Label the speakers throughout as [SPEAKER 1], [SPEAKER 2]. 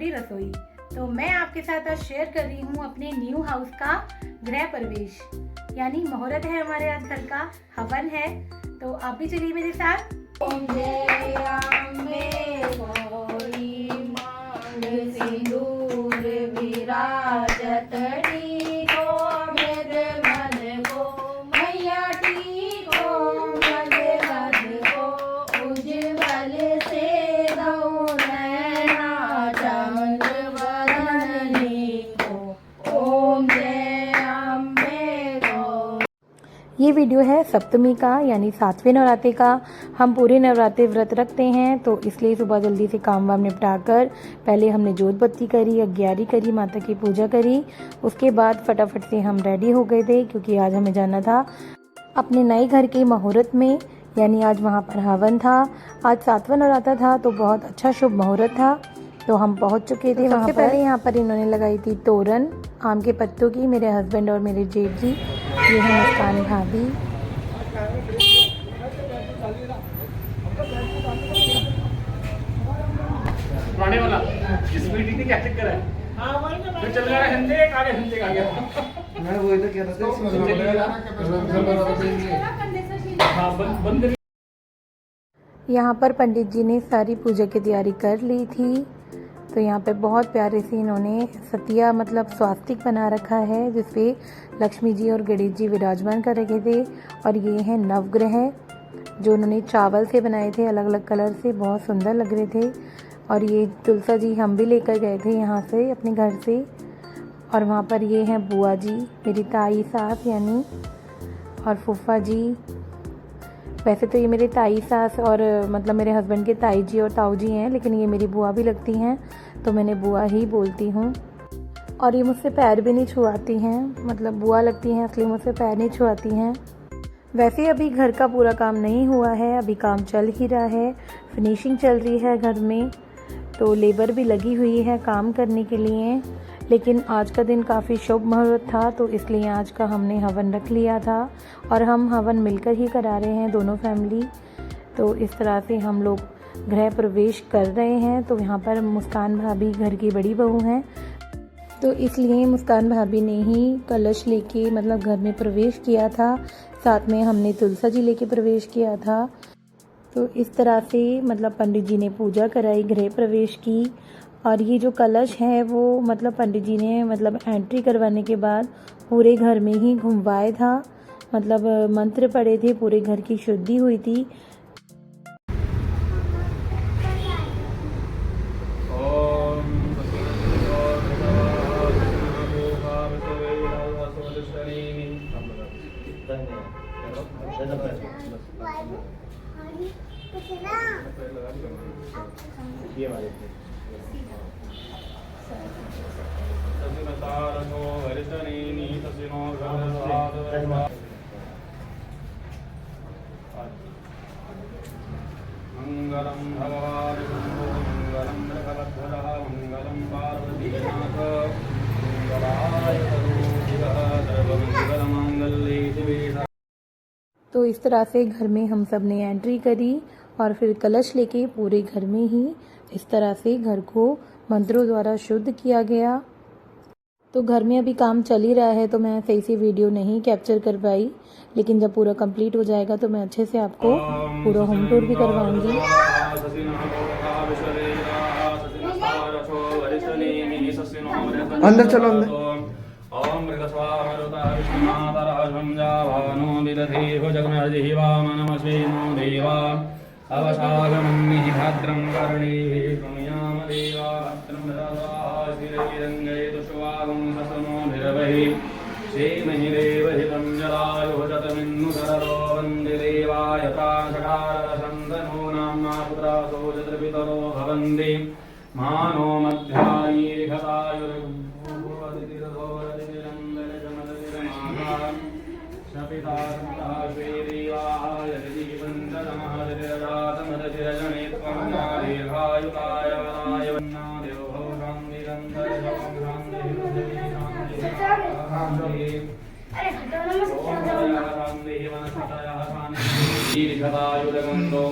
[SPEAKER 1] बड़ी रसोई। तो मैं आपके साथ आज शेयर कर रही हूँ अपने न्यू हाउस का गृह प्रवेश, यानी मुहूर्त है हमारे आज घर का, हवन है। तो आप भी चलिए मेरे साथ।
[SPEAKER 2] ओम जय अम्बे गौरी मांग सिंदूर विराजत टीको मृदमन को मैया टीको मृदमन को उज्ज्वल से दो नैना चंद्र वदनी को। ओम जय अम्बे गौरी।
[SPEAKER 1] ये वीडियो है सप्तमी का, यानी 7वें नवरात्रे का। हम पूरे नवरात्रे व्रत रखते हैं, तो इसलिए सुबह जल्दी से काम वाम निपटा कर पहले हमने जोत बत्ती करी, अग्यारी करी, माता की पूजा करी। उसके बाद फटाफट से हम रेडी हो गए थे, क्योंकि आज हमें जाना था अपने नए घर के मुहूर्त में, यानी आज वहाँ पर हवन था। आज 7वां नवरात्रा था, तो बहुत अच्छा शुभ मुहूर्त था। तो हम पहुँच चुके थे। सबसे पहले यहाँ पर इन्होंने लगाई थी तोरण आम के पत्तों की, मेरे हस्बैंड और मेरे जेठ जी। ये है मुस्कान भाभी।
[SPEAKER 3] पुराने वाला इस मीटिंग ने क्या चक्कर है? हाँ वही ना, फिर चल रहा है हंडे काले हंडे का गया।
[SPEAKER 4] मैं वही तो कह रहा था।
[SPEAKER 3] हाँ बंद।
[SPEAKER 1] यहाँ पर पंडित जी ने सारी पूजा की तैयारी कर ली थी। तो यहाँ पे बहुत प्यारे से इन्होंने सतिया मतलब स्वास्तिक बना रखा है, जिसपे लक्ष्मी जी और गणेश जी विराजमान कर रखे थे। और ये हैं नवग्रह जो उन्होंने चावल से बनाए थे, अलग अलग कलर से, बहुत सुंदर लग रहे थे। और ये तुलसा जी हम भी लेकर गए थे यहाँ से अपने घर से। और वहाँ पर ये हैं बुआ जी, मेरी ताई सास यानी, और फूफा जी। वैसे तो ये मेरे ताई सास और मतलब मेरे हस्बैंड के ताई जी और ताऊ जी हैं, लेकिन ये मेरी बुआ भी लगती हैं, तो मैंने बुआ ही बोलती हूँ। और ये मुझसे पैर भी नहीं छुआती हैं, मतलब बुआ लगती हैं असली, मुझसे पैर नहीं छुआती हैं। वैसे अभी घर का पूरा काम नहीं हुआ है, अभी काम चल ही रहा है, फिनिशिंग चल रही है घर में। तो लेबर भी लगी हुई है काम करने के लिए। लेकिन आज का दिन काफ़ी शुभ मुहूर्त था, तो इसलिए आज का हमने हवन रख लिया था। और हम हवन मिलकर ही करा रहे हैं दोनों फैमिली। तो इस तरह से हम लोग गृह प्रवेश कर रहे हैं। तो यहाँ पर मुस्कान भाभी घर की बड़ी बहू हैं, तो इसलिए मुस्कान भाभी ने ही कलश लेके मतलब घर में प्रवेश किया था। साथ में हमने तुलसा जी लेके प्रवेश किया था। तो इस तरह से मतलब पंडित जी ने पूजा कराई, गृह प्रवेश की। और ये जो कलश है वो मतलब पंडित जी ने मतलब एंट्री करवाने के बाद पूरे घर में ही घुमवाया था, मतलब मंत्र पढ़े थे, पूरे घर की शुद्धि हुई थी।
[SPEAKER 3] मंगलम भगवान मंगलम मृगध्वजः मंगलम पार्वतीनाथ मंगलाय सर्वमंगलमांगल्ये शिवे।
[SPEAKER 1] तो इस तरह से घर में हम सब ने एंट्री करी और फिर कलश लेके पूरे घर में ही इस तरह से घर को मंत्रों द्वारा शुद्ध किया गया। तो घर में अभी काम चल ही रहा है, तो मैं सही से वीडियो नहीं कैप्चर कर पाई, लेकिन जब पूरा कंप्लीट हो जाएगा तो मैं अच्छे से आपको पूरा होम टूर भी करवाऊंगी।
[SPEAKER 4] अंदर चलो अंदर।
[SPEAKER 3] ओम मृगस्वामरुता विष्णुमातराजं जावानो विदधेहो जगन्नाथजिह्वामनमस्मिनो देवा अवसागमन्निः भद्रं कर्णेः कृणुयाम देवा भद्रं ददातु श्रीरङ्गयतु शुभागं ससुनोभिरवहि श्रीमहि देवहितं जलायुः शतमिन्नुतररो वन्दे देवाय प्राशकारसन्दनो नाम्ना पुत्रासो चतुर्पितरो भवन्ति मानो मध्यायीर्घतायुर् दीर्घतायुर्गन्धो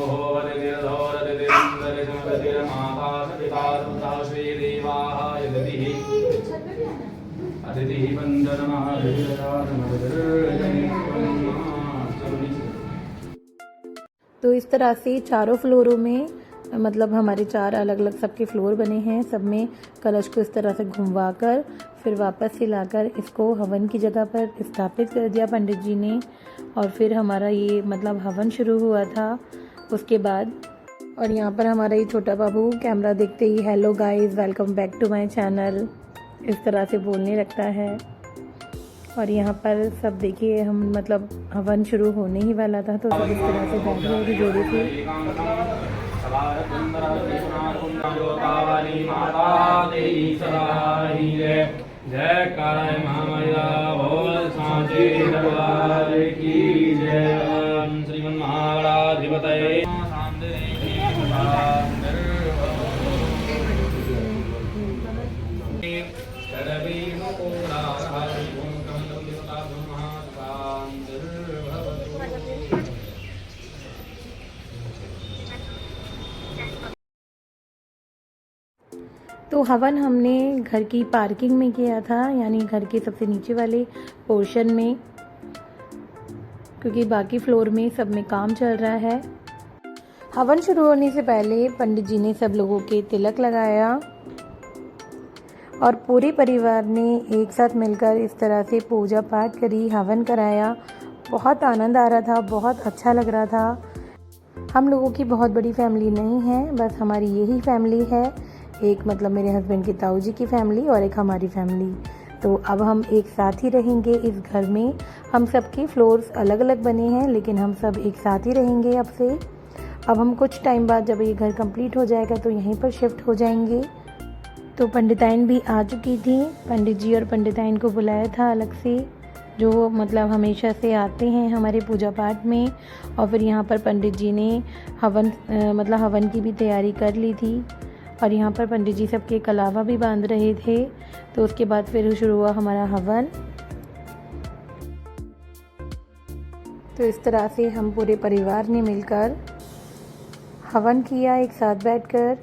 [SPEAKER 3] माता पिता सुता श्री देवाः यदिः अतिथिः वन्दनमः
[SPEAKER 1] तो इस तरह से चारों फ्लोरों में मतलब हमारे 4 अलग अलग सबके फ्लोर बने हैं। सब में कलश को इस तरह से घुमवा कर फिर वापस से लाकर इसको हवन की जगह पर स्थापित कर दिया पंडित जी ने। और फिर हमारा ये मतलब हवन शुरू हुआ था उसके बाद। और यहाँ पर हमारा ये छोटा बाबू कैमरा देखते ही hello guys welcome back to my channel इस तरह से बोलने लगता है। और यहाँ पर सब देखिए हम मतलब हवन शुरू होने ही वाला था तो सब इस तरह से बैठ गए जोड़े थे।
[SPEAKER 3] जय काराय महामाया बोल सांचे दरबार की जय। श्रीमन महागणाधिपतये
[SPEAKER 1] तो हवन हमने घर की पार्किंग में किया था, यानी घर के सबसे नीचे वाले पोर्शन में, क्योंकि बाकी फ्लोर में सब में काम चल रहा है। हवन शुरू होने से पहले पंडित जी ने सब लोगों के तिलक लगाया और पूरे परिवार ने एक साथ मिलकर इस तरह से पूजा पाठ करी, हवन कराया। बहुत आनंद आ रहा था, बहुत अच्छा लग रहा था। हम लोगों की बहुत बड़ी फैमिली नहीं है, बस हमारी यही फैमिली है। एक मतलब मेरे हस्बैंड की ताऊ जी की फैमिली और एक हमारी फैमिली। तो अब हम एक साथ ही रहेंगे इस घर में। हम सबके फ्लोर्स अलग अलग बने हैं लेकिन हम सब एक साथ ही रहेंगे अब से। अब हम कुछ टाइम बाद जब ये घर कंप्लीट हो जाएगा तो यहीं पर शिफ्ट हो जाएंगे। तो पंडिताइन भी आ चुकी थी। पंडित जी और पंडिताइन को बुलाया था अलग से, जो मतलब हमेशा से आते हैं हमारे पूजा पाठ में। और फिर यहाँ पर पंडित जी ने हवन मतलब हवन की भी तैयारी कर ली थी। और यहाँ पर पंडित जी सबके कलावा भी बांध रहे थे। तो उसके बाद फिर शुरू हुआ हमारा हवन। तो इस तरह से हम पूरे परिवार ने मिलकर हवन किया एक साथ बैठकर।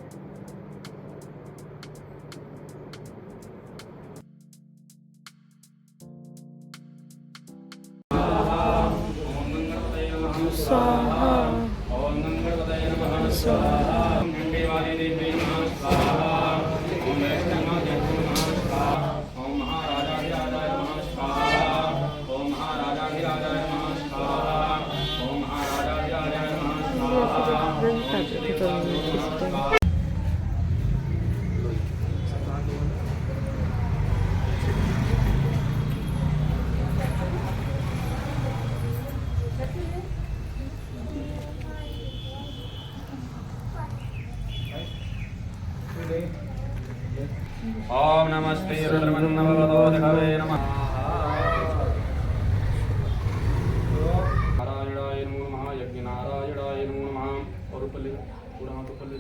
[SPEAKER 3] ओम नमस्ते रुद्रमन्नवतो दिखवे नमः। नारायणाय नमो नमः। यज्ञ नारायणाय नमो नमः। और ऊपर ले पूरा हाथ ऊपर ले।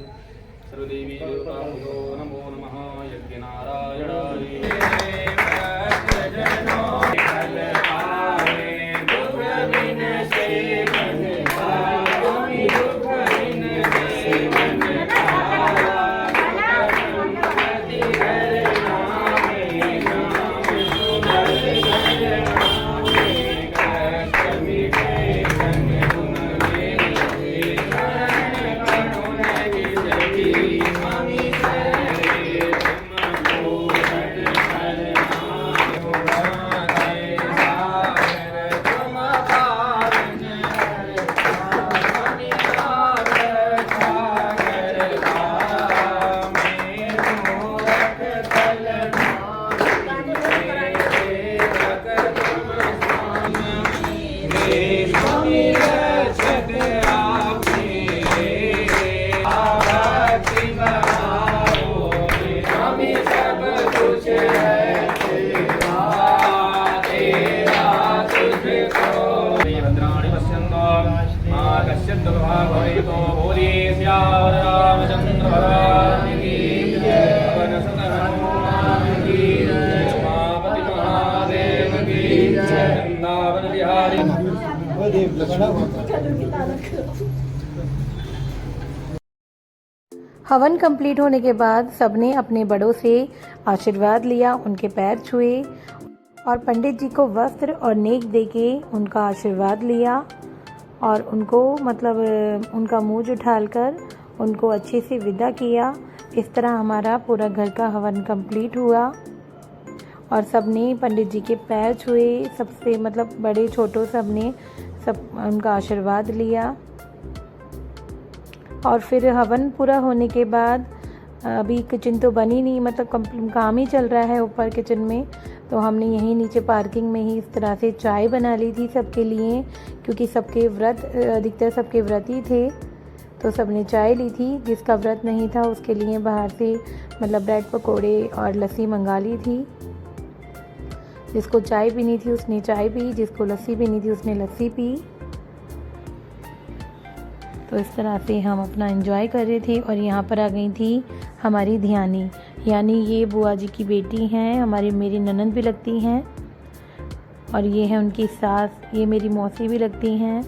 [SPEAKER 3] सर्वदेवी देवताभ्यो नमो नमः। यज्ञ नारायणाय
[SPEAKER 1] हवन कंप्लीट होने के बाद सबने अपने बड़ों से आशीर्वाद लिया, उनके पैर छुए और पंडित जी को वस्त्र और नेक देके उनका आशीर्वाद लिया और उनको मतलब उनका मुंह उठाकर उनको अच्छे से विदा किया। इस तरह हमारा पूरा घर का हवन कंप्लीट हुआ और सबने पंडित जी के पैर छुए, सबसे मतलब बड़े छोटों सबने सब उनका आशीर्वाद लिया। और फिर हवन पूरा होने के बाद अभी किचन तो बनी नहीं, मतलब काम ही चल रहा है ऊपर किचन में, तो हमने यहीं नीचे पार्किंग में ही इस तरह से चाय बना ली थी सबके लिए, क्योंकि सबके व्रत अधिकतर सबके व्रत ही थे, तो सबने चाय ली थी। जिसका व्रत नहीं था उसके लिए बाहर से मतलब ब्रेड पकोड़े और लस्सी मंगा ली थी। जिसको चाय पीनी थी उसने चाय पी, जिसको लस्सी पीनी थी उसने लस्सी पी। तो इस तरह से हम अपना एंजॉय कर रहे थे। और यहाँ पर आ गई थी हमारी ध्यानी, यानी ये बुआ जी की बेटी हैं, मेरी ननंद भी लगती हैं, और ये है उनकी सास, ये मेरी मौसी भी लगती हैं।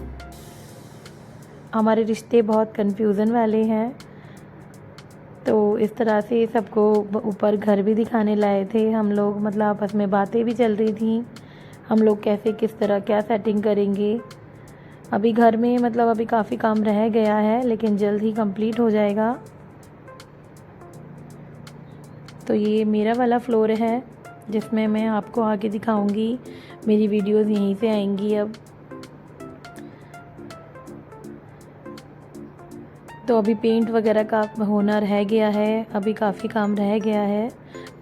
[SPEAKER 1] हमारे रिश्ते बहुत कन्फ्यूज़न वाले हैं, तो इस तरह से सबको ऊपर घर भी दिखाने लाए थे हम लोग, मतलब आपस में बातें भी चल रही थी हम लोग कैसे किस तरह क्या सेटिंग करेंगे। अभी घर में मतलब अभी काफ़ी काम रह गया है, लेकिन जल्द ही कंप्लीट हो जाएगा। तो ये मेरा वाला फ्लोर है जिसमें मैं आपको आगे दिखाऊंगी, मेरी वीडियोस यहीं से आएंगी अब। तो अभी पेंट वगैरह का होना रह गया है, अभी काफ़ी काम रह गया है।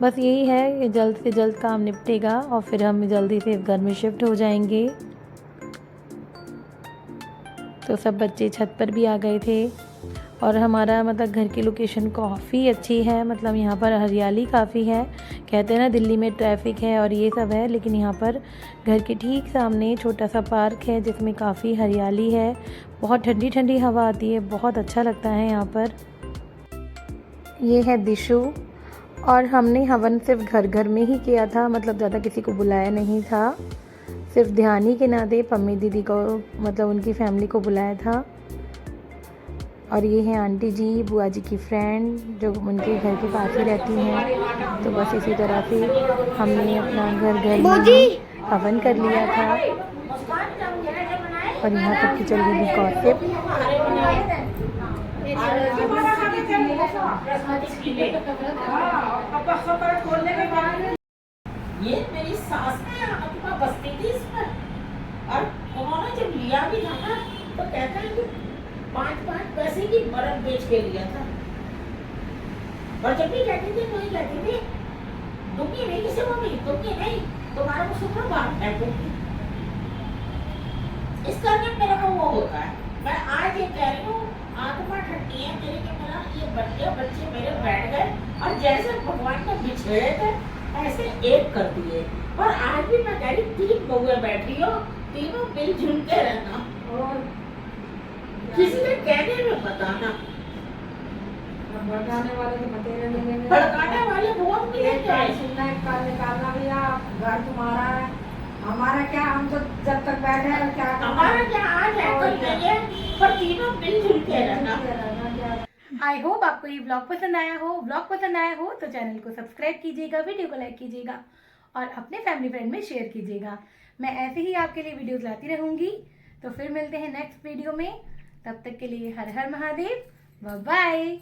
[SPEAKER 1] बस यही है कि जल्द से जल्द काम निपटेगा और फिर हम जल्दी से घर में शिफ्ट हो जाएंगे। तो सब बच्चे छत पर भी आ गए थे और हमारा मतलब घर की लोकेशन काफ़ी अच्छी है, मतलब यहाँ पर हरियाली काफ़ी है। कहते हैं ना दिल्ली में ट्रैफिक है और ये सब है, लेकिन यहाँ पर घर के ठीक सामने छोटा सा पार्क है जिसमें काफ़ी हरियाली है, बहुत ठंडी ठंडी हवा आती है, बहुत अच्छा लगता है यहाँ पर। ये है दिशु, और हमने हवन सिर्फ घर घर में ही किया था, मतलब ज़्यादा किसी को बुलाया नहीं था, सिर्फ ध्यानी के नाते पम्मी दीदी को मतलब उनकी फैमिली को बुलाया था। और ये है आंटी जी, बुआ जी की फ्रेंड जो उनके घर के पास ही रहती हैं। तो बस इसी तरह से हमने अपना घर घर में हवन कर लिया था। और यहाँ तक की चल रही थी गॉसिप।
[SPEAKER 2] ये मेरी सास ने अपना बस्ती थी इस पर, और उन्होंने जब लिया भी था ना तो कहते हैं कि 5-5 पैसे की बर्फ बेच के लिया था। और जब भी कहती थी वही कहती थी दूंगी नहीं किसी को भी, दूंगी नहीं, तुम्हारा को सुपर बात है दूंगी। इस करके मेरा को वो होता है। मैं आज ये कह रही हूँ आत्मा ठंडी है मेरी कि मेरा ये बच्चे मेरे बैठ गए और जैसे भगवान को बिछड़े थे ऐसे एक कर दिए। और आज भी मैं कह रही 3 बउए बैठी हो, तीनों मिलजुल के रहना और किसी ने कहने में बताना।
[SPEAKER 5] भड़काने वाले तो बतेरे मिलेंगे,
[SPEAKER 2] भड़काने वाले बहुत मिलेंगे।
[SPEAKER 5] सुनना काल निकालना भैया, घर तुम्हारा है, हमारा क्या, हम तो जब तक बैठे हैं क्या
[SPEAKER 2] हमारा क्या आज है कल नहीं है, पर तीनों मिलजुल के रहना।
[SPEAKER 1] आई होप आपको ये ब्लॉग पसंद आया हो। ब्लॉग पसंद आया हो तो चैनल को सब्सक्राइब कीजिएगा, वीडियो को लाइक कीजिएगा और अपने फैमिली फ्रेंड में शेयर कीजिएगा। मैं ऐसे ही आपके लिए वीडियोस लाती रहूंगी। तो फिर मिलते हैं नेक्स्ट वीडियो में, तब तक के लिए हर हर महादेव, बाय बाय।